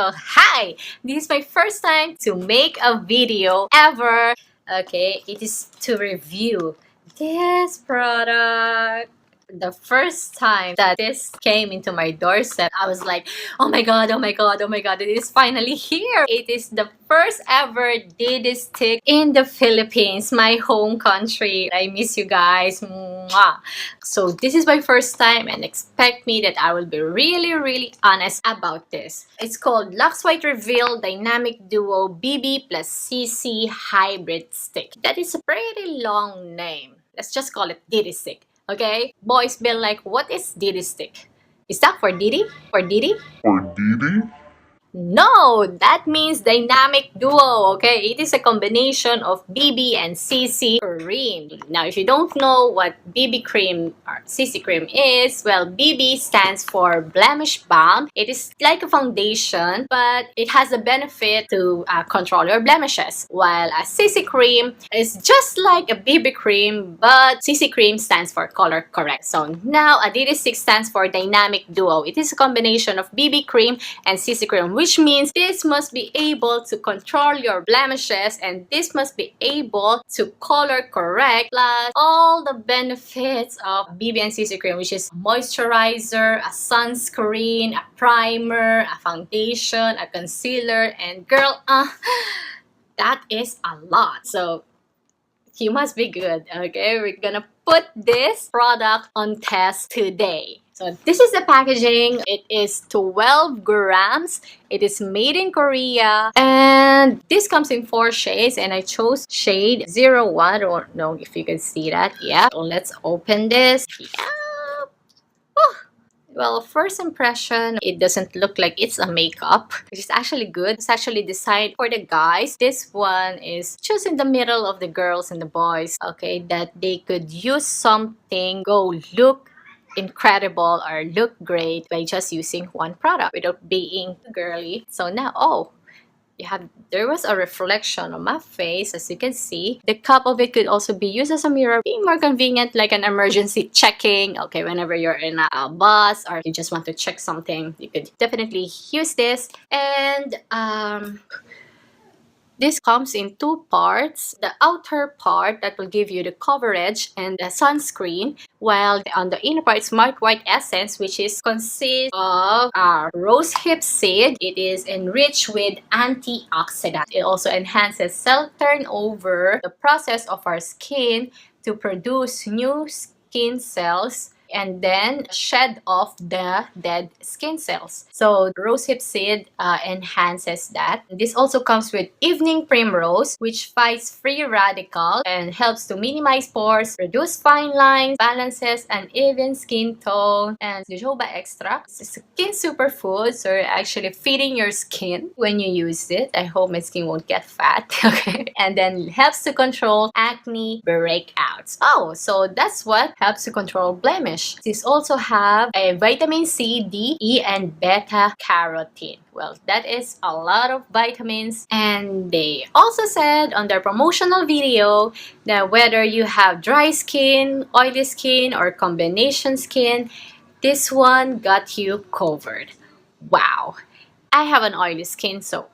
Oh, hi! This is my first time to make a video ever. Okay, it is to review this product. The first time that this came into my doorstep, I was like, oh my god, oh my god, oh my god, it is finally here. It is the first ever Didi stick in the Philippines, my home country. I miss you guys. Mwah. So this is my first time, and expect me that I will be really honest about this. It's called Lux White Reveal Dynamic Duo BB plus CC Hybrid Stick. That is a pretty long name. Let's just call it Didi Stick. Okay? Boys be like, what is Didi Stick? Is that for Didi? For Didi? For Didi? No, that means dynamic duo, okay? It is a combination of BB and CC cream. Now, if you don't know what BB cream or CC cream is, well, BB stands for blemish balm. It is like a foundation, but it has the benefit to control your blemishes. While a CC cream is just like a BB cream, but CC cream stands for color correct. So now, Adidas 6 stands for dynamic duo. It is a combination of BB cream and CC cream, which means this must be able to control your blemishes and this must be able to color correct, plus all the benefits of BB and CC cream, which is a moisturizer, a sunscreen, a primer, a foundation, a concealer, and girl, that is a lot. So you must be good. Okay, we're gonna put this product on test today. So this is the packaging. It is 12 grams. It is made in Korea. And this comes in 4 shades. And I chose shade 01. I don't know if you can see that. Yeah. So let's open this. Yeah. Oh. Well, first impression, it doesn't look like it's a makeup, which is actually good. It's actually designed for the guys. This one is just in the middle of the girls and the boys. Okay, that they could use something, go look incredible or look great by just using one product without being girly. So now, oh, there was a reflection on my face, as you can see. The cup of it could also be used as a mirror, being more convenient, like an emergency checking. Okay, whenever you're in a bus or you just want to check something, you could definitely use this. And this comes in 2 parts. The outer part that will give you the coverage and the sunscreen, while on the inner part, Smart White Essence, which is consists of rose hip seed. It is enriched with antioxidants. It also enhances cell turnover, the process of our skin to produce new skin cells, and then shed off the dead skin cells. So rosehip seed enhances that. This also comes with evening primrose, which fights free radicals and helps to minimize pores, reduce fine lines, balances an even skin tone. And jojoba extract is a skin superfood, so you're actually feeding your skin when you use it. I hope my skin won't get fat. Okay, and then helps to control acne breakouts. Oh, so that's what helps to control blemish. These also have a vitamin C, D, E, and beta carotene. Well, that is a lot of vitamins. And they also said on their promotional video that whether you have dry skin, oily skin, or combination skin, this one got you covered. Wow. I have an oily skin, so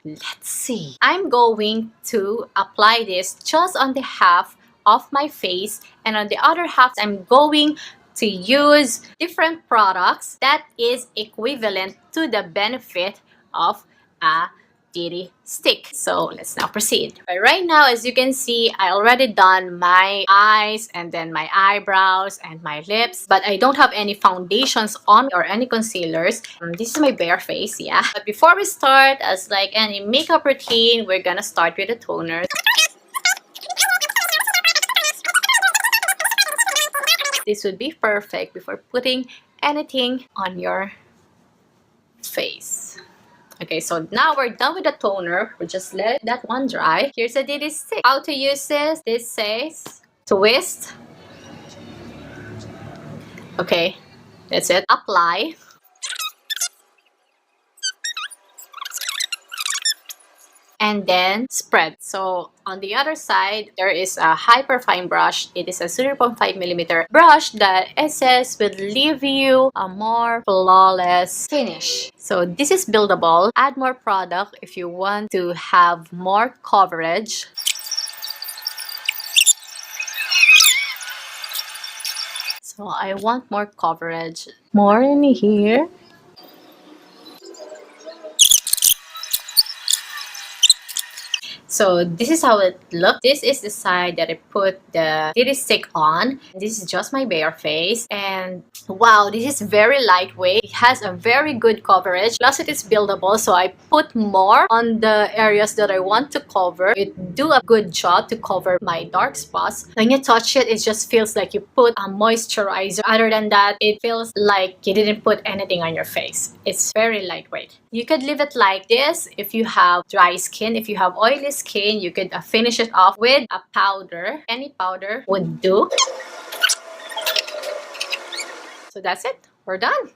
let's see. I'm going to apply this just on the half of my face, and on the other half, I'm going to use different products that is equivalent to the benefit of a Didi stick. So let's now proceed. But right now, as you can see, I already done my eyes and then my eyebrows and my lips, but I don't have any foundations on or any concealers. This is my bare face, yeah. But before we start, as like any makeup routine, we're gonna start with a toner. This would be perfect before putting anything on your face. Okay, so now we're done with the toner. We'll just let that one dry. Here's a Didi stick. How to use this? This says twist. Okay, that's it. Apply. and then spread. So on the other side, there is a hyperfine brush. It is a 0.5mm brush that it says will leave you a more flawless finish. So this is buildable. Add more product if you want to have more coverage. So I want more coverage. More in here. So this is how it looks. This is the side that I put the titty stick on. This is just my bare face. And wow, this is very lightweight. It has a very good coverage. Plus it is buildable. So I put more on the areas that I want to cover. It do a good job to cover my dark spots. When you touch it, it just feels like you put a moisturizer. Other than that, it feels like you didn't put anything on your face. It's very lightweight. You could leave it like this if you have dry skin. If you have oily skin, you could finish it off with a powder. Any powder would do. So that's it. We're done.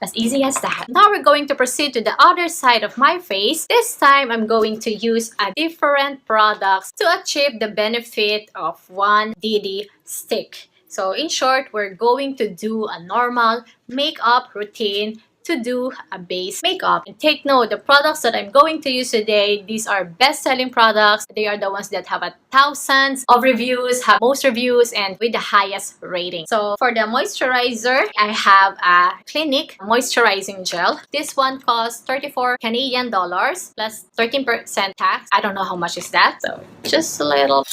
As easy as that. Now we're going to proceed to the other side of my face. This time, I'm going to use a different products to achieve the benefit of one DD stick. So in short, we're going to do a normal makeup routine to do a base makeup. And take note, the products that I'm going to use today, these are best-selling products. They are the ones that have thousands of reviews, have most reviews, and with the highest rating. So for the moisturizer, I have a Clinique Moisturizing Gel. This one costs 34 Canadian dollars plus 13% tax. I don't know how much is that, so just a little.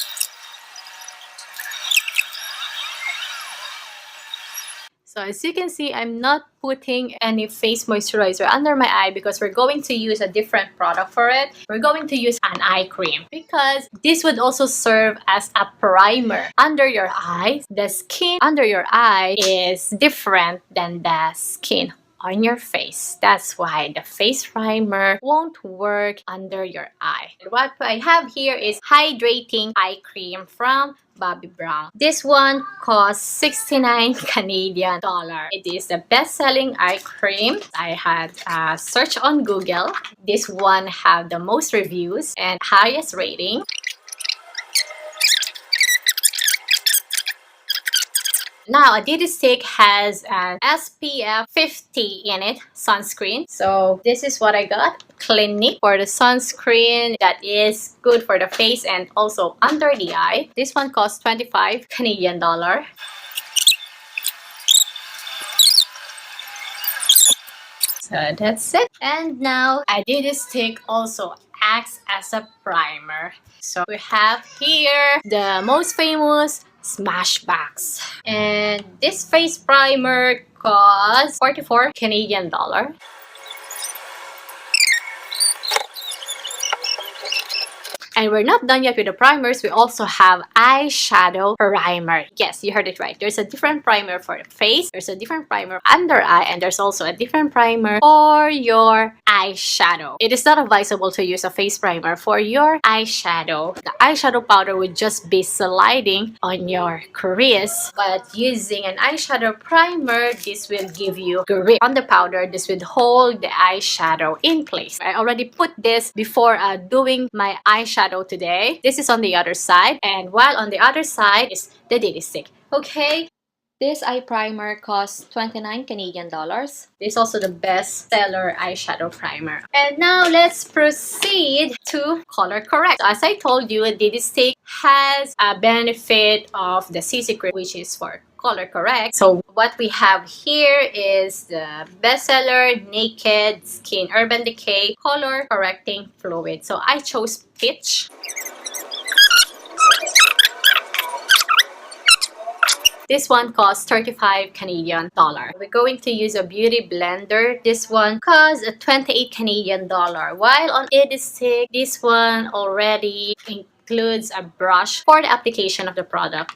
So as you can see, I'm not putting any face moisturizer under my eye because we're going to use a different product for it. We're going to use an eye cream because this would also serve as a primer under your eyes. The skin under your eye is different than the skin on your face. That's why the face primer won't work under your eye. What I have here is hydrating eye cream from Bobbi Brown. This one costs 69 Canadian dollar. It is the best-selling eye cream. I had a search on Google. This one have the most reviews and highest rating. Now, a DD stick has an SPF 50 in it, sunscreen. So this is what I got. Clinique for the sunscreen that is good for the face and also under the eye. This one costs 25 Canadian dollar. So that's it. And now, a DD stick also acts as a primer. So we have here the most famous Smashbox. And this face primer costs 44 Canadian dollar. And we're not done yet with the primers. We also have eyeshadow primer. Yes, you heard it right. There's a different primer for the face. There's a different primer under eye. And there's also a different primer for your eyeshadow. It is not advisable to use a face primer for your eyeshadow. The eyeshadow powder would just be sliding on your crease. But using an eyeshadow primer, this will give you grip on the powder. This will hold the eyeshadow in place. I already put this before doing my eyeshadow today. This is on the other side, and while on the other side is the DD stick. Okay, this eye primer costs 29 Canadian dollars. This is also the best seller eyeshadow primer. And now let's proceed to color correct. So as I told you, DD stick has a benefit of the CC cream, which is for color correct. So what we have here is the bestseller Naked Skin Urban Decay Color Correcting Fluid. So I chose peach. This one costs 35 Canadian dollar. We're going to use a beauty blender. This one costs 28 Canadian dollar. While on DD stick, this one already includes a brush for the application of the product.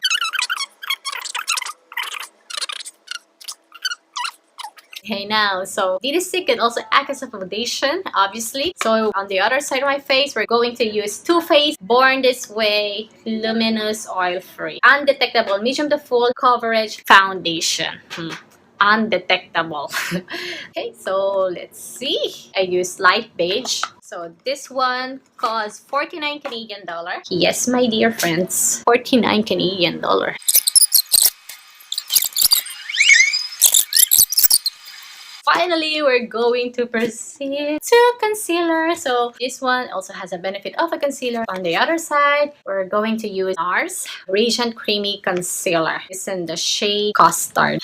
Okay, now, so DD stick can also act as a foundation, obviously. So on the other side of my face, we're going to use Too Faced Born This Way Luminous Oil Free Undetectable Medium to Full Coverage Foundation. undetectable. Okay, so let's see. I use light beige. So this one costs 49 Canadian dollar. Yes, my dear friends, 49 Canadian dollar. Finally, we're going to proceed to concealer. So this one also has a benefit of a concealer. On the other side, we're going to use Nars Radiant Creamy Concealer. It's in the shade Custard.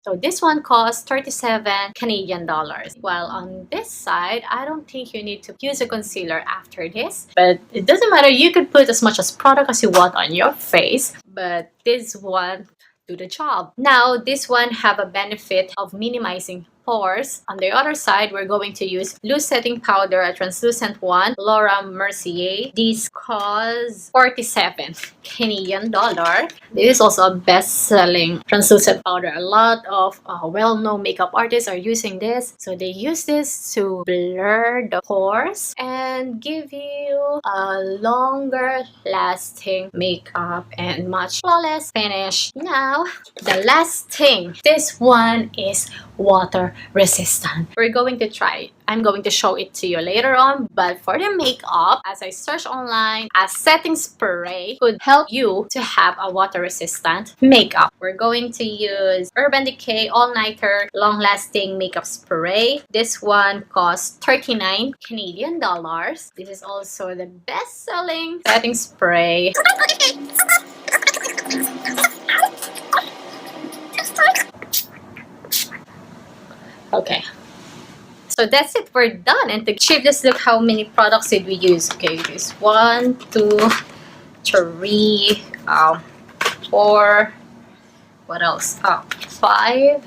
So this one costs 37 Canadian dollars. While on this side, I don't think you need to use a concealer after this. But it doesn't matter. You could put as much as product as you want on your face. But this one do the job. Now, this one have a benefit of minimizing pores. On the other side, we're going to use loose setting powder, a translucent one, Laura Mercier. This costs 47 Canadian dollar. This is also a best-selling translucent powder. A lot of well-known makeup artists are using this. So they use this to blur the pores and give you a longer lasting makeup and much flawless finish. Now, the last thing, this one is water resistant. We're going to try. I'm going to show it to you later on, but for the makeup, as I search online, a setting spray could help you to have a water resistant makeup. We're going to use Urban Decay All Nighter Long Lasting Makeup Spray. This one costs 39 Canadian dollars. This is also the best selling setting spray. Okay, so that's it, we're done. And to achieve this look, how many products did we use? Okay, this 1, 2, 3, 4, what else? 5.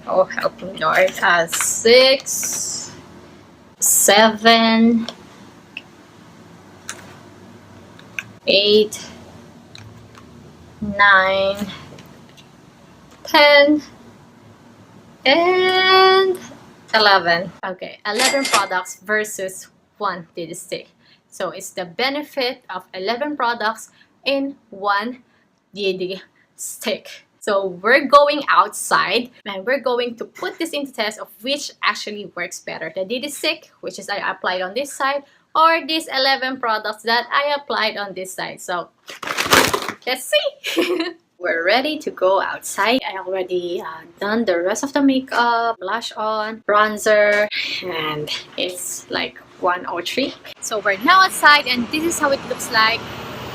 Oh, help me Lord. 6, 7, 8, 9, 10, and 11. Okay, 11 products versus 1 DD stick. So it's the benefit of 11 products in 1 DD stick. So we're going outside and we're going to put this into test of which actually works better. The DD stick, which is I applied on this side, or these 11 products that I applied on this side. So let's see. We're ready to go outside. I already done the rest of the makeup, blush on, bronzer, and it's like 1:03. So we're now outside and this is how it looks like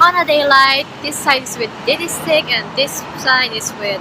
on a daylight. This side is with DD stick and this side is with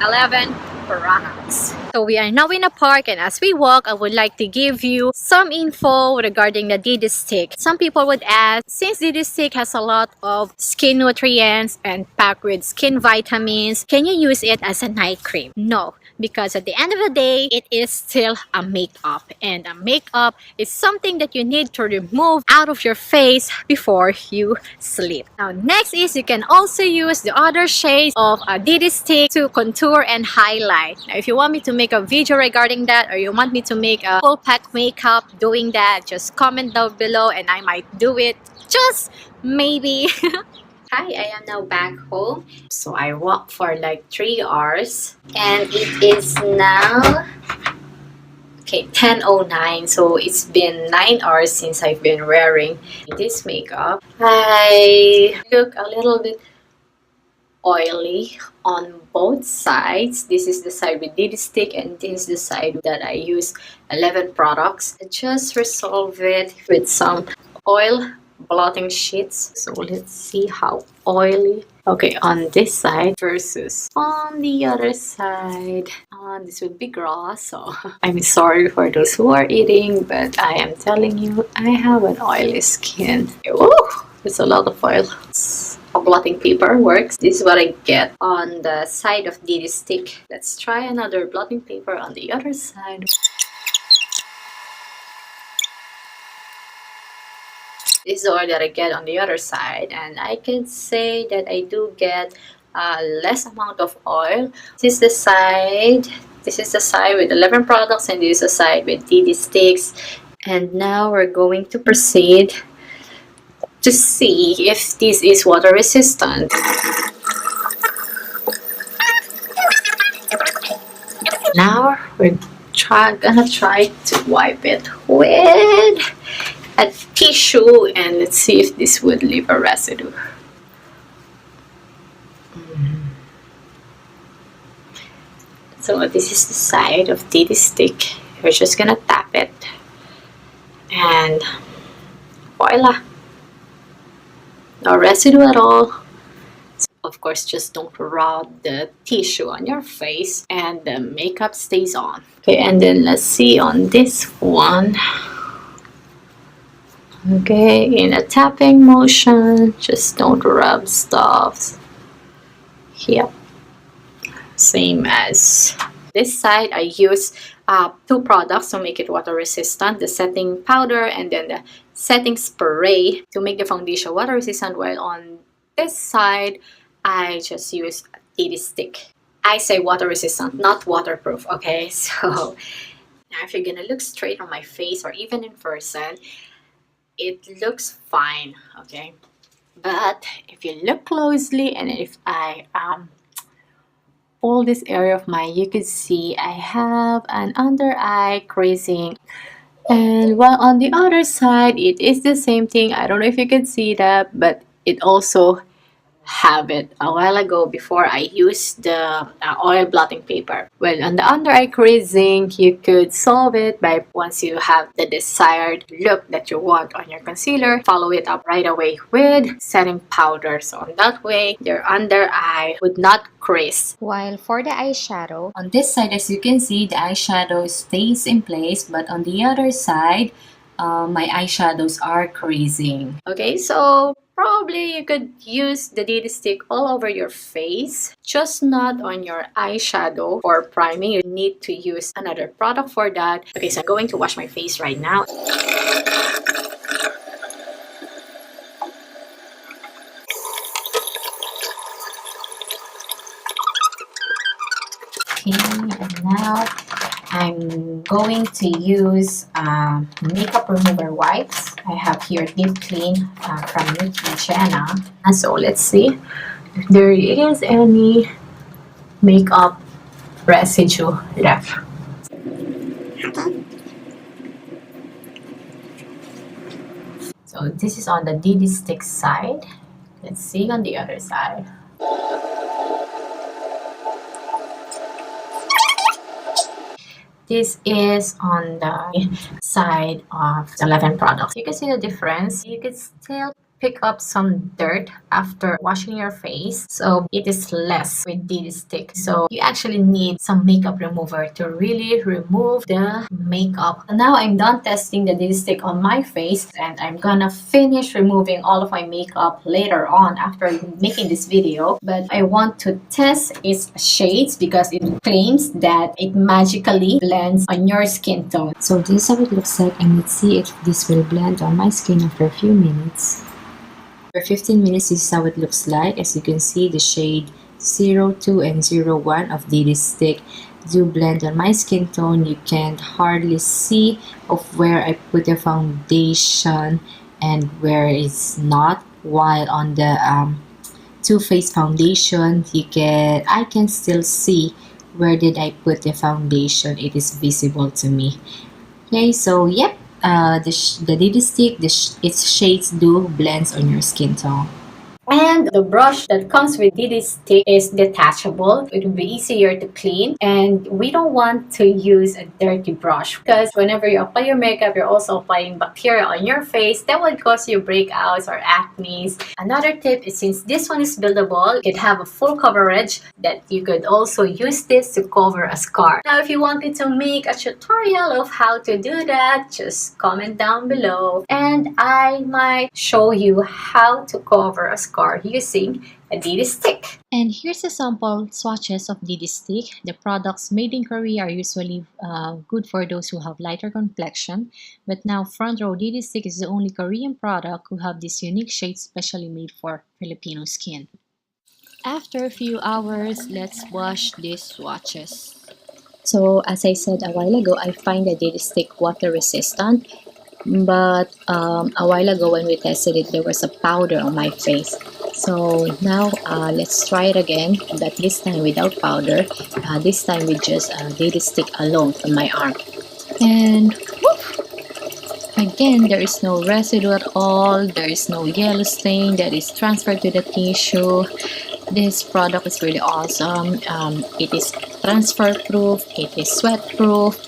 11 products. So we are now in a park, and as we walk, I would like to give you some info regarding the DD stick. Some people would ask, since DD stick has a lot of skin nutrients and packed with skin vitamins, can you use it as a night cream? No, because at the end of the day, it is still a makeup, and a makeup is something that you need to remove out of your face before you sleep. Now, next is you can also use the other shades of a DD stick to contour and highlight. Now, if you want me to make a video regarding that, or you want me to make a full pack makeup doing that, just comment down below and I might do it. Just maybe. Hi, I am now back home. So I walked for like 3 hours and it is now 10:09. So it's been 9 hours since I've been wearing this makeup. I look a little bit oily on both sides. This is the side with DD stick and this is the side that I use 11 products. I just resolve it with some oil blotting sheets. So let's see how oily. Okay, on this side versus on the other side. This would be gross, so I'm sorry for those who are eating, but I am telling you, I have an oily skin. Ooh, it's a lot of oil. How blotting paper works. This is what I get on the side of DD stick. Let's try another blotting paper on the other side. This is the one that I get on the other side, and I can say that I do get a less amount of oil. This is the side. This is the side with 11 products, and this is the side with DD sticks. And now we're going to proceed to see if this is water resistant. Now we're gonna try to wipe it with a tissue and let's see if this would leave a residue. So this is the side of DD stick. We're just gonna tap it and voila, no residue at all. So of course, just don't rub the tissue on your face and the makeup stays on. Okay, and then let's see on this one. Okay, in a tapping motion, just don't rub stuff. Yep, same as this side. I use two products to make it water resistant, the setting powder and then the setting spray to make the foundation water resistant, while on this side I just use a DD stick. I say water resistant, not waterproof, okay? So now if you're gonna look straight on my face or even in person, it looks fine, okay? But if you look closely and if I pull this area of mine, you can see I have an under eye creasing, and while on the other side it is the same thing. I don't know if you can see that, but it also have it a while ago before I used the oil blotting paper. Well, on the under eye creasing, you could solve it by, once you have the desired look that you want on your concealer, follow it up right away with setting powder. So on that way, your under eye would not crease. While for the eyeshadow, On this side, as you can see, the eyeshadow stays in place, but on the other side, my eyeshadows are creasing. Okay, so probably you could use the DD stick all over your face, just not on your eyeshadow. For priming, you need to use another product for that. Okay, so I'm going to wash my face right now. Okay, and now I'm going to use makeup remover wipes. I have here Deep Clean from Neutrogena. So let's see if there is any makeup residue left. So this is on the DD stick side. Let's see on the other side. This is on the side of the 11 products. You can see the difference. You can still pick up some dirt after washing your face, so it is less with DD stick. So you actually need some makeup remover to really remove the makeup. Now I'm done testing the DD stick on my face, and I'm gonna finish removing all of my makeup later on after making this video. But I want to test its shades because it claims that it magically blends on your skin tone. so this is how it looks like, and let's see if this will blend on my skin after a few minutes. For 15 minutes, this is how it looks like. As you can see, the shade 02 and 01 of DD stick do blend on my skin tone. You can't hardly see of where I put the foundation and where it's not. While on the Too Faced foundation, I can still see where did I put the foundation. It is visible to me. Okay, so yep. The DD stick, its shades do blends on your skin tone. And the brush that comes with DD stick is detachable. It will be easier to clean, and we don't want to use a dirty brush because whenever you apply your makeup, you're also applying bacteria on your face that would cause you breakouts or acne. Another tip is, since this one is buildable, it have a full coverage, that you could also use this to cover a scar. Now if you wanted to make a tutorial of how to do that, just comment down below and I might show you how to cover a scar using a DD stick. And here's a sample swatches of DD stick. The products made in Korea are usually good for those who have lighter complexion, but now Front Row DD stick is the only Korean product who have this unique shade specially made for Filipino skin. After a few hours, let's wash these swatches. So as I said a while ago, I find the DD stick water resistant. But a while ago when we tested it, there was a powder on my face. So now let's try it again, but this time without powder. This time with just lady stick alone on my arm. And again, there is no residue at all. There is no yellow stain that is transferred to the tissue. This product is really awesome. It is transfer proof, it is sweat proof,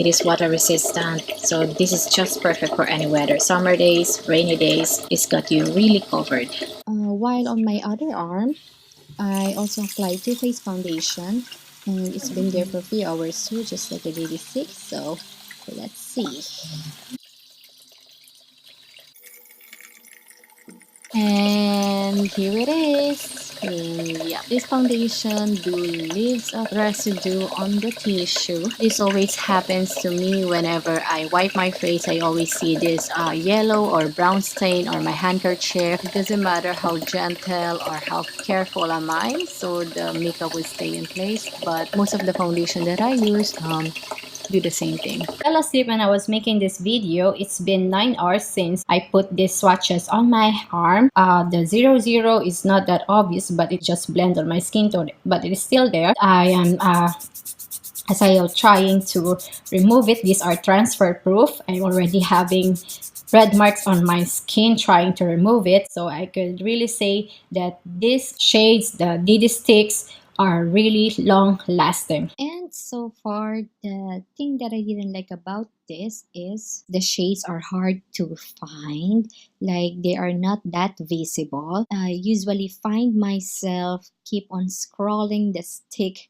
it is water resistant. So this is just perfect for any weather. Summer days, rainy days, it's got you really covered. While on my other arm, I also applied Too Faced foundation, and it's been there for a few hours too, just like a daily stick. So let's see. And here it is. Yeah, this foundation do leaves a residue on the tissue. This always happens to me whenever I wipe my face. I always see this yellow or brown stain on my handkerchief. It doesn't matter how gentle or how careful am I, so the makeup will stay in place. But most of the foundation that I use do the same thing. Fell asleep when I was making this video. It's been 9 hours since I put these swatches on my arm. The 00 is not that obvious, but it just blends on my skin tone, but it is still there. I am as I am trying to remove it. These are transfer proof. I'm already having red marks on my skin trying to remove it, so I could really say that these shades, the DD sticks, are really long lasting. And so far, the thing that I didn't like about this is the shades are hard to find. Like, they are not that visible. I usually find myself keep on scrolling the stick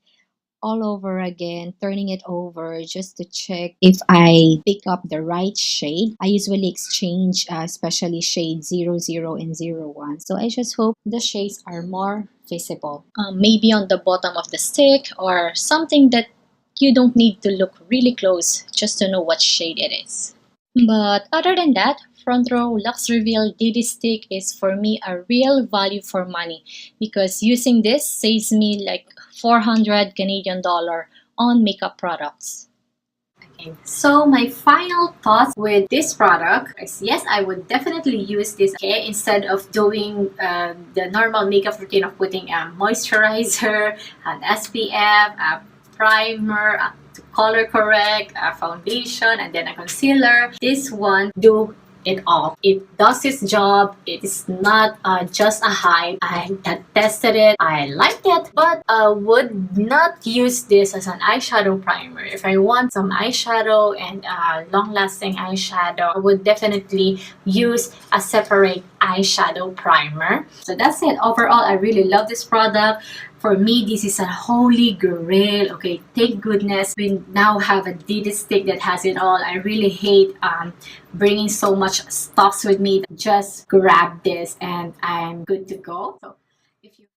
all over again, turning it over just to check if I pick up the right shade. I usually exchange especially shade 00 and 01. So I just hope the shades are more visible. Maybe on the bottom of the stick or something that you don't need to look really close just to know what shade it is. But other than that, Front Row Luxe Reveal DD Stick is for me a real value for money, because using this saves me like 400 Canadian dollar on makeup products. Okay, so my final thoughts with this product is, yes, I would definitely use this, okay, instead of doing the normal makeup routine of putting a moisturizer, an SPF, a primer, to color correct, a foundation, and then a concealer. This one do it all. It does its job. It is not just a hype. I had tested it. I liked it, but I would not use this as an eyeshadow primer. If I want some eyeshadow and long-lasting eyeshadow, I would definitely use a separate eyeshadow primer. So that's it. Overall, I really love this product. For me, this is a holy grail. Okay, thank goodness we now have a DD stick that has it all. I really hate bringing so much stuffs with me. Just grab this and I'm good to go. So if you